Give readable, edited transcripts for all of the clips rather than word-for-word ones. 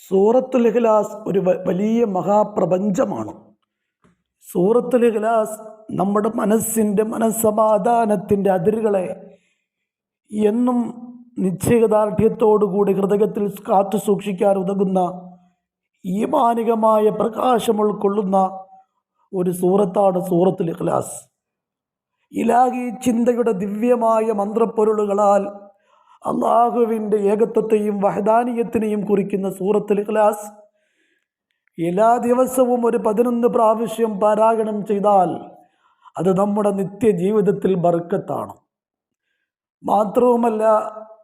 സൂറത്തുൽ ഇഖ്ലാസ് ഒരു വലിയ മഹാപ്രപഞ്ചമാണ്. സൂറത്തുൽ ഇഖ്ലാസ് നമ്മുടെ മനസ്സമാധാനത്തിൻ്റെ അതിരുകളെ എന്നും നിശ്ചയദാർഢ്യത്തോടുകൂടി ഹൃദയത്തിൽ കാത്തു സൂക്ഷിക്കാൻ ഉതകുന്ന ഈമാനികമായ പ്രകാശം ഉൾക്കൊള്ളുന്ന ഒരു സൂറത്താണ് സൂറത്തുൽ ഇഖ്ലാസ്. ഇലാഹി ചിന്തയുടെ ദിവ്യമായ മന്ത്രപ്പൊരുളുകളാൽ അള്ളാഹുവിൻ്റെ ഏകത്വത്തെയും വഹദാനിയത്തിനെയും കുറിക്കുന്ന സൂറത്തുൽ ഇഖ്ലാസ് എല്ലാ ദിവസവും ഒരു 11 പ്രാവശ്യം പാരായണം ചെയ്താൽ അത് നമ്മുടെ നിത്യജീവിതത്തിൽ ബർക്കത്താണ്. മാത്രവുമല്ല,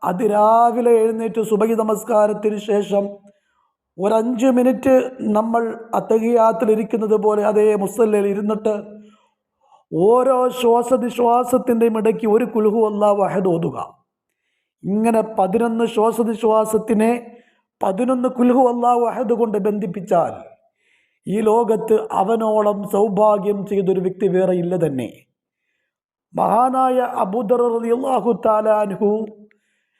അതിരാവിലെ എഴുന്നേറ്റ് സുബഹി നമസ്കാരത്തിന് ശേഷം ഒരു 5 മിനിറ്റ് നമ്മൾ അത്തഹിയാത്തിലിരിക്കുന്നത് പോലെ അതേ മുസല്ലയിൽ ഇരുന്നിട്ട് ഓരോ ശ്വാസനിശ്വാസത്തിൻ്റെയും ഇടയ്ക്ക് ഒരു കുൽഹു അല്ലാഹു അഹദ് ഓതുക. ഇങ്ങനെ 11 ശ്വാസനിശ്വാസത്തിനെ 11 കുൽഹു അല്ലാഹു അഹദ് കൊണ്ട് ബന്ധിപ്പിച്ചാൽ ഈ ലോകത്ത് അവനോളം സൗഭാഗ്യം ചെയ്തൊരു വ്യക്തി വേറെ ഇല്ല തന്നെ. മഹാനായ അബൂദർ റളിയല്ലാഹു തആല അൻഹു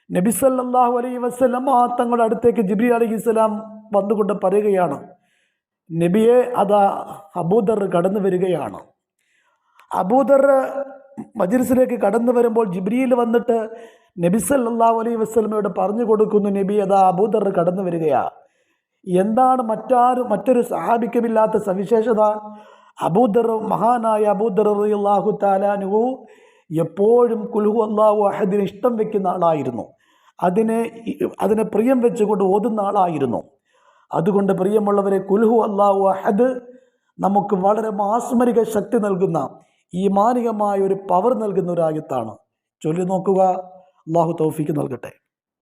നബി സല്ലല്ലാഹു അലൈഹി വസല്ലം തങ്ങളുടെ അടുത്തേക്ക് ജിബ്രീൽ അലൈഹിസ്സലാം വന്നുകൊണ്ട് പറയുകയാണ്, നബിയെ അതാ അബൂദർ കടന്നു വരികയാണ്. അബൂദർ മജ്ലിസിലേക്ക് കടന്നു വരുമ്പോൾ ജിബ്രീൽ വന്നിട്ട് നബി സല്ലല്ലാഹു അലൈഹി വസല്ലമയോട് പറഞ്ഞു കൊടുക്കുന്നു, നബി അതാ അബൂദർ കടന്നു വരികയാ. എന്താണ് മറ്റൊരു സഹാബിക്കുമില്ലാത്ത സവിശേഷത? അബൂദർ, മഹാനായ അബൂദർ റളിയല്ലാഹു തആല അൻഹു എപ്പോഴും കുൽഹു അല്ലാഹു അഹദിന് ഇഷ്ടം വെക്കുന്ന ആളായിരുന്നു. അതിനെ പ്രിയം വെച്ചുകൊണ്ട് ഓതുന്ന ആളായിരുന്നു. അതുകൊണ്ട് പ്രിയമുള്ളവരെ, കുൽഹു അല്ലാഹു അഹദ് നമുക്ക് വളരെ മാസ്മരിക ശക്തി നൽകുന്ന ഈമാനികമായ ഒരു പവർ നൽകുന്ന ഒരു ആയത്താണ്. ചൊല്ലി നോക്കുക. അല്ലാഹു തൗഫീക്ക് നൽകട്ടെ.